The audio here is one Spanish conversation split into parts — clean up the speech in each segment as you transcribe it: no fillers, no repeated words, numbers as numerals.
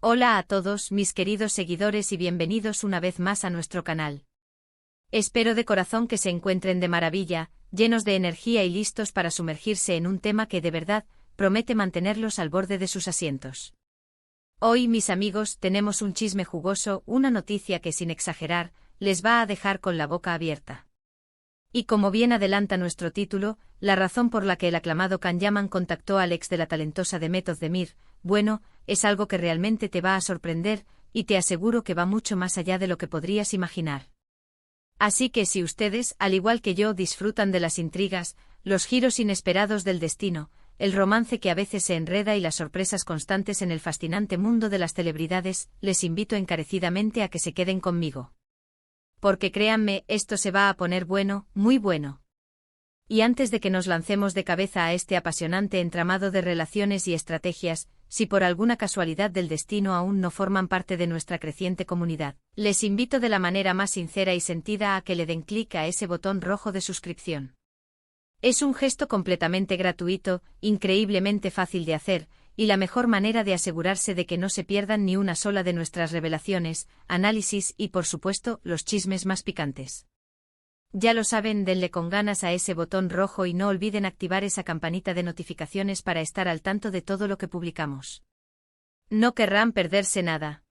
Hola a todos mis queridos seguidores y bienvenidos una vez más a nuestro canal. Espero de corazón que se encuentren de maravilla, llenos de energía y listos para sumergirse en un tema que de verdad promete mantenerlos al borde de sus asientos. Hoy, mis amigos, tenemos un chisme jugoso, una noticia que sin exagerar, les va a dejar con la boca abierta. Y como bien adelanta nuestro título, la razón por la que el aclamado Can Yaman contactó al ex de la talentosa Demet Özdemir, bueno, es algo que realmente te va a sorprender, y te aseguro que va mucho más allá de lo que podrías imaginar. Así que si ustedes, al igual que yo, disfrutan de las intrigas, los giros inesperados del destino, el romance que a veces se enreda y las sorpresas constantes en el fascinante mundo de las celebridades, les invito encarecidamente a que se queden conmigo. Porque créanme, esto se va a poner bueno, muy bueno. Y antes de que nos lancemos de cabeza a este apasionante entramado de relaciones y estrategias, si por alguna casualidad del destino aún no forman parte de nuestra creciente comunidad, les invito de la manera más sincera y sentida a que le den clic a ese botón rojo de suscripción. Es un gesto completamente gratuito, increíblemente fácil de hacer, y la mejor manera de asegurarse de que no se pierdan ni una sola de nuestras revelaciones, análisis y, por supuesto, los chismes más picantes. Ya lo saben, denle con ganas a ese botón rojo y no olviden activar esa campanita de notificaciones para estar al tanto de todo lo que publicamos. No querrán perderse nada.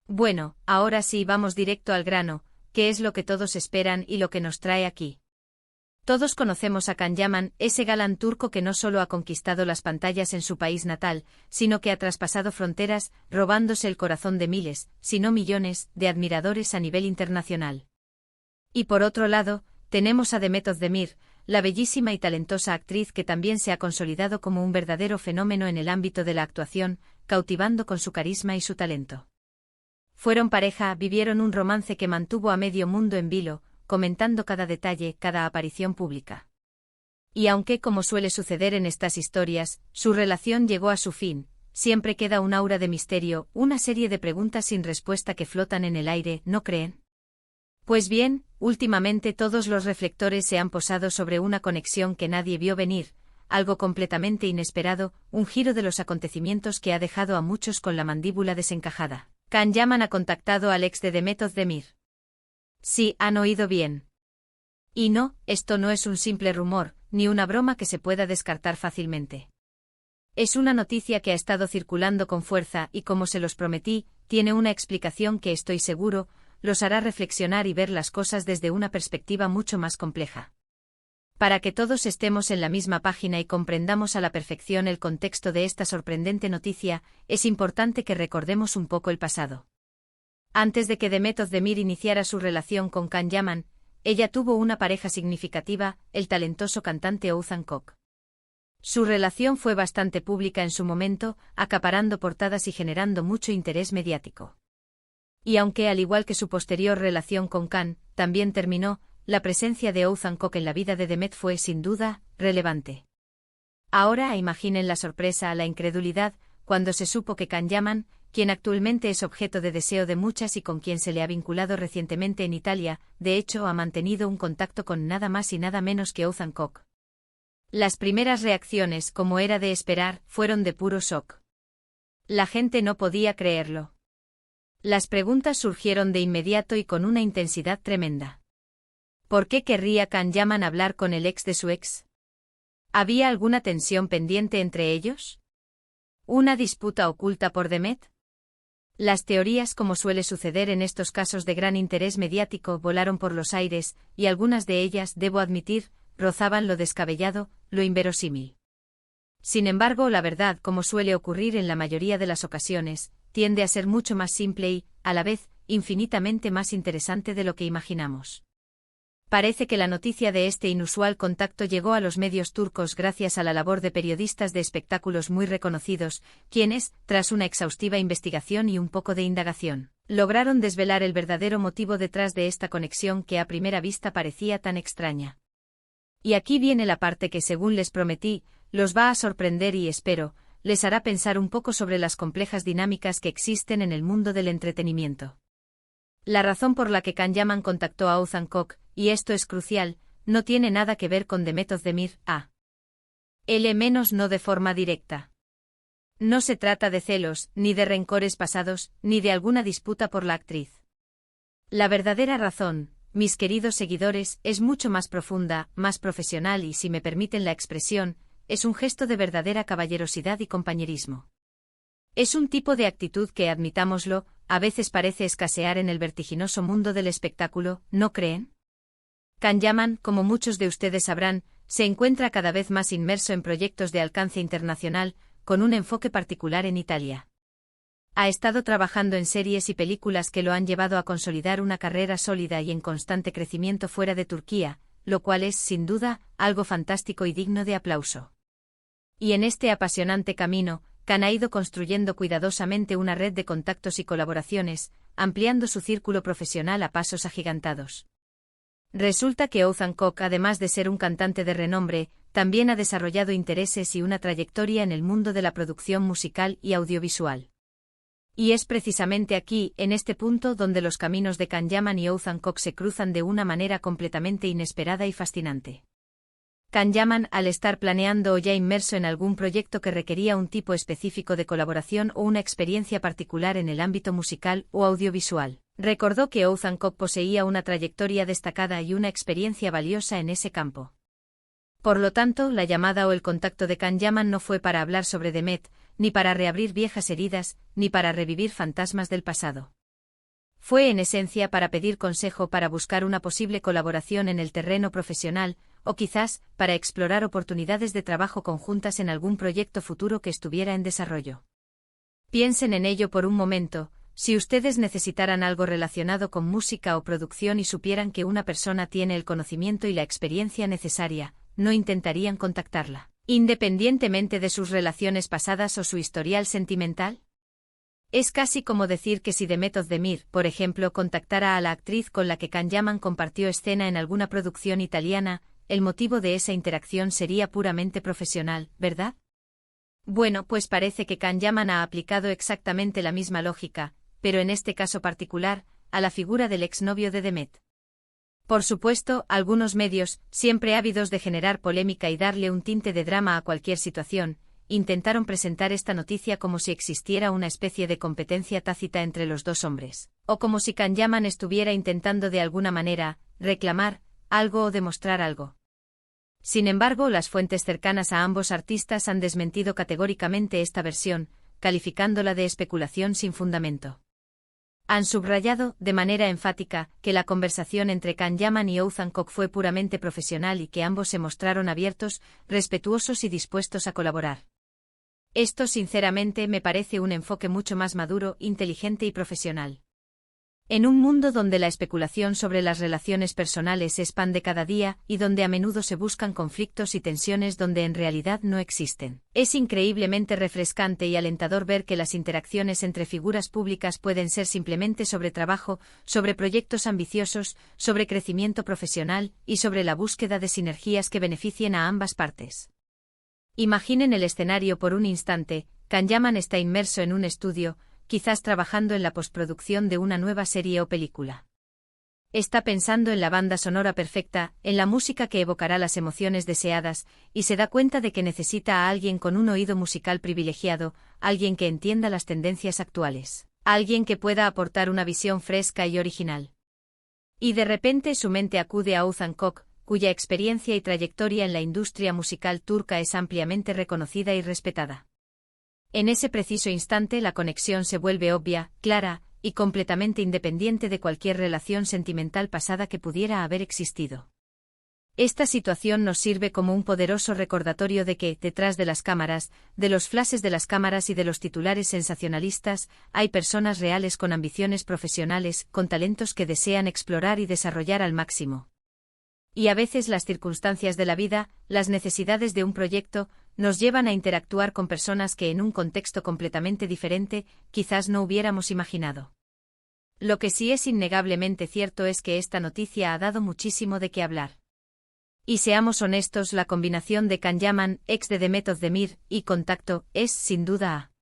Bueno, ahora sí vamos directo al grano, que es lo que todos esperan y lo que nos trae aquí. Todos conocemos a Can Yaman, ese galán turco que no solo ha conquistado las pantallas en su país natal, sino que ha traspasado fronteras, robándose el corazón de miles, si no millones, de admiradores a nivel internacional. Y por otro lado, tenemos a Demet Özdemir, la bellísima y talentosa actriz que también se ha consolidado como un verdadero fenómeno en el ámbito de la actuación, cautivando con su carisma y su talento. Fueron pareja, vivieron un romance que mantuvo a medio mundo en vilo, comentando cada detalle, cada aparición pública. Y aunque, como suele suceder en estas historias, su relación llegó a su fin, siempre queda un aura de misterio, una serie de preguntas sin respuesta que flotan en el aire, ¿no creen? Pues bien, últimamente todos los reflectores se han posado sobre una conexión que nadie vio venir, algo completamente inesperado, un giro de los acontecimientos que ha dejado a muchos con la mandíbula desencajada. Can Yaman ha contactado al ex de Demet Özdemir. Sí, han oído bien. Y no, esto no es un simple rumor, ni una broma que se pueda descartar fácilmente. Es una noticia que ha estado circulando con fuerza y, como se los prometí, tiene una explicación que estoy seguro los hará reflexionar y ver las cosas desde una perspectiva mucho más compleja. Para que todos estemos en la misma página y comprendamos a la perfección el contexto de esta sorprendente noticia, es importante que recordemos un poco el pasado. Antes de que Demet Özdemir iniciara su relación con Can Yaman, ella tuvo una pareja significativa, el talentoso cantante Oğuzhan Koç. Su relación fue bastante pública en su momento, acaparando portadas y generando mucho interés mediático. Y aunque al igual que su posterior relación con Can, también terminó, la presencia de Oğuzhan Koç en la vida de Demet fue sin duda relevante. Ahora imaginen la sorpresa, la incredulidad, cuando se supo que Can Yaman, quien actualmente es objeto de deseo de muchas y con quien se le ha vinculado recientemente en Italia, de hecho ha mantenido un contacto con nada más y nada menos que Oğuzhan Koç. Las primeras reacciones, como era de esperar, fueron de puro shock. La gente no podía creerlo. Las preguntas surgieron de inmediato y con una intensidad tremenda. ¿Por qué querría Can Yaman hablar con el ex de su ex? ¿Había alguna tensión pendiente entre ellos? ¿Una disputa oculta por Demet? Las teorías, como suele suceder en estos casos de gran interés mediático, volaron por los aires, y algunas de ellas, debo admitir, rozaban lo descabellado, lo inverosímil. Sin embargo, la verdad, como suele ocurrir en la mayoría de las ocasiones, tiende a ser mucho más simple y, a la vez, infinitamente más interesante de lo que imaginamos. Parece que la noticia de este inusual contacto llegó a los medios turcos gracias a la labor de periodistas de espectáculos muy reconocidos, quienes, tras una exhaustiva investigación y un poco de indagación, lograron desvelar el verdadero motivo detrás de esta conexión que a primera vista parecía tan extraña. Y aquí viene la parte que, según les prometí, los va a sorprender y espero, les hará pensar un poco sobre las complejas dinámicas que existen en el mundo del entretenimiento. La razón por la que Can Yaman contactó a Oğuzhan Koç, y esto es crucial, no tiene nada que ver con Demet Özdemir, no de forma directa. No se trata de celos, ni de rencores pasados, ni de alguna disputa por la actriz. La verdadera razón, mis queridos seguidores, es mucho más profunda, más profesional y, si me permiten la expresión, es un gesto de verdadera caballerosidad y compañerismo. Es un tipo de actitud que, admitámoslo, a veces parece escasear en el vertiginoso mundo del espectáculo, ¿no creen? Can Yaman, como muchos de ustedes sabrán, se encuentra cada vez más inmerso en proyectos de alcance internacional, con un enfoque particular en Italia. Ha estado trabajando en series y películas que lo han llevado a consolidar una carrera sólida y en constante crecimiento fuera de Turquía, lo cual es, sin duda, algo fantástico y digno de aplauso. Y en este apasionante camino, Can ha ido construyendo cuidadosamente una red de contactos y colaboraciones, ampliando su círculo profesional a pasos agigantados. Resulta que Ozan Koc, además de ser un cantante de renombre, también ha desarrollado intereses y una trayectoria en el mundo de la producción musical y audiovisual. Y es precisamente aquí, en este punto, donde los caminos de Can Yaman y Ozan Koc se cruzan de una manera completamente inesperada y fascinante. Can Yaman, al estar planeando o ya inmerso en algún proyecto que requería un tipo específico de colaboración o una experiencia particular en el ámbito musical o audiovisual, recordó que Ozan Koc poseía una trayectoria destacada y una experiencia valiosa en ese campo. Por lo tanto, la llamada o el contacto de Can Yaman no fue para hablar sobre Demet, ni para reabrir viejas heridas, ni para revivir fantasmas del pasado. Fue en esencia para pedir consejo para buscar una posible colaboración en el terreno profesional, o quizás, para explorar oportunidades de trabajo conjuntas en algún proyecto futuro que estuviera en desarrollo. Piensen en ello por un momento, si ustedes necesitaran algo relacionado con música o producción y supieran que una persona tiene el conocimiento y la experiencia necesaria, ¿no intentarían contactarla, independientemente de sus relaciones pasadas o su historial sentimental? Es casi como decir que si Demet Özdemir, por ejemplo, contactara a la actriz con la que Can Yaman compartió escena en alguna producción italiana, el motivo de esa interacción sería puramente profesional, ¿verdad? Bueno, pues parece que Can Yaman ha aplicado exactamente la misma lógica, pero en este caso particular, a la figura del exnovio de Demet. Por supuesto, algunos medios, siempre ávidos de generar polémica y darle un tinte de drama a cualquier situación, intentaron presentar esta noticia como si existiera una especie de competencia tácita entre los dos hombres, o como si Can Yaman estuviera intentando de alguna manera reclamar algo o demostrar algo. Sin embargo, las fuentes cercanas a ambos artistas han desmentido categóricamente esta versión, calificándola de especulación sin fundamento. Han subrayado, de manera enfática, que la conversación entre Can Yaman y Ozan Koc fue puramente profesional y que ambos se mostraron abiertos, respetuosos y dispuestos a colaborar. Esto, sinceramente, me parece un enfoque mucho más maduro, inteligente y profesional. En un mundo donde la especulación sobre las relaciones personales es pan de cada día y donde a menudo se buscan conflictos y tensiones donde en realidad no existen, es increíblemente refrescante y alentador ver que las interacciones entre figuras públicas pueden ser simplemente sobre trabajo, sobre proyectos ambiciosos, sobre crecimiento profesional y sobre la búsqueda de sinergias que beneficien a ambas partes. Imaginen el escenario por un instante. Can Yaman está inmerso en un estudio, quizás trabajando en la postproducción de una nueva serie o película. Está pensando en la banda sonora perfecta, en la música que evocará las emociones deseadas, y se da cuenta de que necesita a alguien con un oído musical privilegiado, alguien que entienda las tendencias actuales, alguien que pueda aportar una visión fresca y original. Y de repente su mente acude a Ozan Koc, cuya experiencia y trayectoria en la industria musical turca es ampliamente reconocida y respetada. En ese preciso instante la conexión se vuelve obvia, clara, y completamente independiente de cualquier relación sentimental pasada que pudiera haber existido. Esta situación nos sirve como un poderoso recordatorio de que, detrás de las cámaras, de los flashes de las cámaras y de los titulares sensacionalistas, hay personas reales con ambiciones profesionales, con talentos que desean explorar y desarrollar al máximo. Y a veces las circunstancias de la vida, las necesidades de un proyecto, nos llevan a interactuar con personas que en un contexto completamente diferente, quizás no hubiéramos imaginado. Lo que sí es innegablemente cierto es que esta noticia ha dado muchísimo de qué hablar. Y seamos honestos, la combinación de Can Yaman, ex de Demet Özdemir, y Contacto, es, sin duda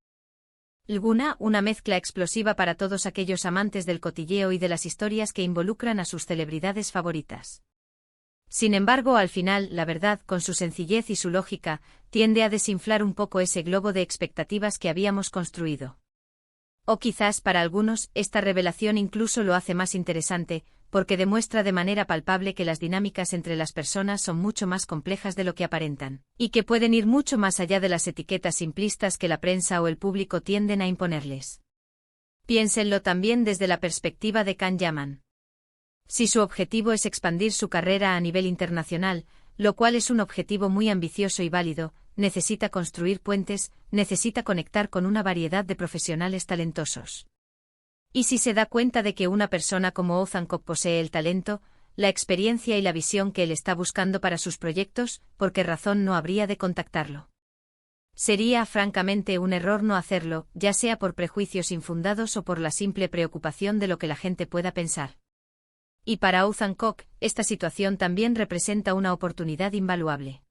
alguna, una mezcla explosiva para todos aquellos amantes del cotilleo y de las historias que involucran a sus celebridades favoritas. Sin embargo, al final, la verdad, con su sencillez y su lógica, tiende a desinflar un poco ese globo de expectativas que habíamos construido. O quizás, para algunos, esta revelación incluso lo hace más interesante, porque demuestra de manera palpable que las dinámicas entre las personas son mucho más complejas de lo que aparentan, y que pueden ir mucho más allá de las etiquetas simplistas que la prensa o el público tienden a imponerles. Piénsenlo también desde la perspectiva de Can Yaman. Si su objetivo es expandir su carrera a nivel internacional, lo cual es un objetivo muy ambicioso y válido, necesita construir puentes, necesita conectar con una variedad de profesionales talentosos. Y si se da cuenta de que una persona como Oh Hancock posee el talento, la experiencia y la visión que él está buscando para sus proyectos, ¿por qué razón no habría de contactarlo? Sería francamente un error no hacerlo, ya sea por prejuicios infundados o por la simple preocupación de lo que la gente pueda pensar. Y para Oh Hancock, esta situación también representa una oportunidad invaluable.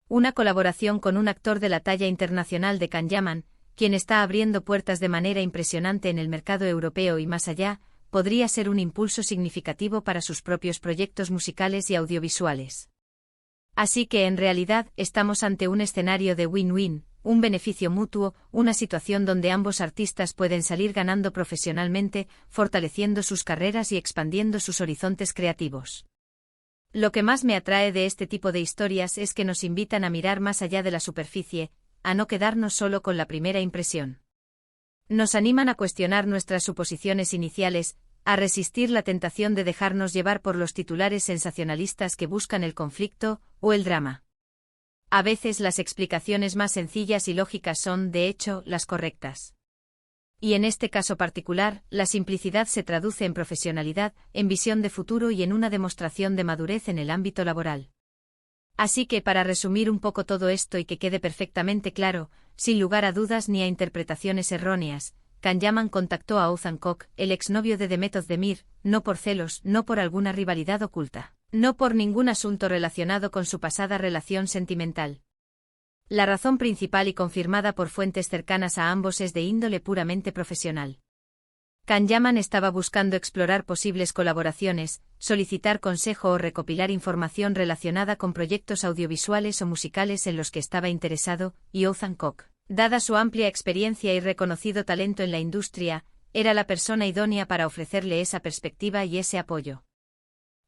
Una colaboración con un actor de la talla internacional de Can Yaman, quien está abriendo puertas de manera impresionante en el mercado europeo y más allá, podría ser un impulso significativo para sus propios proyectos musicales y audiovisuales. Así que en realidad estamos ante un escenario de win-win, un beneficio mutuo, una situación donde ambos artistas pueden salir ganando profesionalmente, fortaleciendo sus carreras y expandiendo sus horizontes creativos. Lo que más me atrae de este tipo de historias es que nos invitan a mirar más allá de la superficie, a no quedarnos solo con la primera impresión. Nos animan a cuestionar nuestras suposiciones iniciales, a resistir la tentación de dejarnos llevar por los titulares sensacionalistas que buscan el conflicto o el drama. A veces las explicaciones más sencillas y lógicas son, de hecho, las correctas. Y en este caso particular, la simplicidad se traduce en profesionalidad, en visión de futuro y en una demostración de madurez en el ámbito laboral. Así que para resumir un poco todo esto y que quede perfectamente claro, sin lugar a dudas ni a interpretaciones erróneas, Can Yaman contactó a Oh Hancock, el exnovio de Demet Özdemir, no por celos, no por alguna rivalidad oculta, no por ningún asunto relacionado con su pasada relación sentimental. La razón principal y confirmada por fuentes cercanas a ambos es de índole puramente profesional. Can Yaman estaba buscando explorar posibles colaboraciones, solicitar consejo o recopilar información relacionada con proyectos audiovisuales o musicales en los que estaba interesado, y Oh Hancock, dada su amplia experiencia y reconocido talento en la industria, era la persona idónea para ofrecerle esa perspectiva y ese apoyo.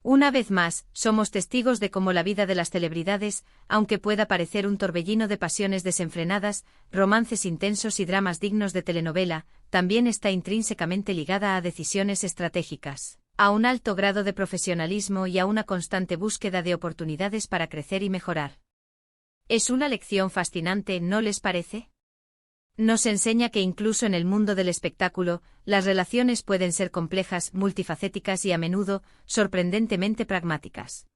Una vez más, somos testigos de cómo la vida de las celebridades, aunque pueda parecer un torbellino de pasiones desenfrenadas, romances intensos y dramas dignos de telenovela, también está intrínsecamente ligada a decisiones estratégicas, a un alto grado de profesionalismo y a una constante búsqueda de oportunidades para crecer y mejorar. Es una lección fascinante, ¿no les parece? Nos enseña que incluso en el mundo del espectáculo, las relaciones pueden ser complejas, multifacéticas y a menudo, sorprendentemente pragmáticas.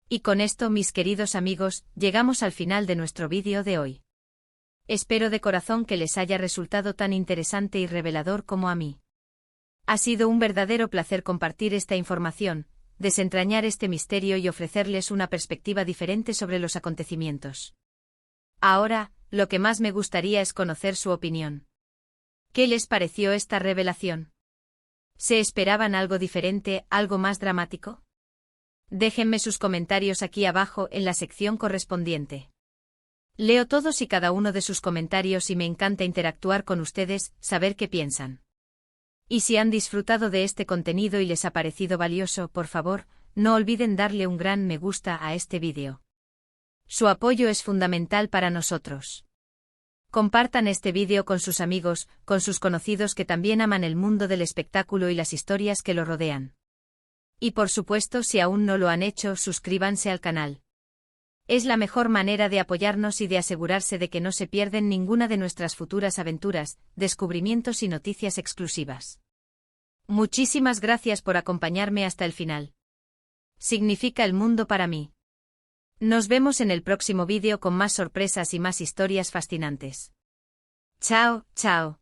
Y con esto, mis queridos amigos, llegamos al final de nuestro vídeo de hoy. Espero de corazón que les haya resultado tan interesante y revelador como a mí. Ha sido un verdadero placer compartir esta información, desentrañar este misterio y ofrecerles una perspectiva diferente sobre los acontecimientos. Ahora, lo que más me gustaría es conocer su opinión. ¿Qué les pareció esta revelación? ¿Se esperaban algo diferente, algo más dramático? Déjenme sus comentarios aquí abajo en la sección correspondiente. Leo todos y cada uno de sus comentarios y me encanta interactuar con ustedes, saber qué piensan. Y si han disfrutado de este contenido y les ha parecido valioso, por favor, no olviden darle un gran me gusta a este vídeo. Su apoyo es fundamental para nosotros. Compartan este vídeo con sus amigos, con sus conocidos que también aman el mundo del espectáculo y las historias que lo rodean. Y por supuesto, si aún no lo han hecho, suscríbanse al canal. Es la mejor manera de apoyarnos y de asegurarse de que no se pierden ninguna de nuestras futuras aventuras, descubrimientos y noticias exclusivas. Muchísimas gracias por acompañarme hasta el final. Significa el mundo para mí. Nos vemos en el próximo vídeo con más sorpresas y más historias fascinantes. Chao, chao.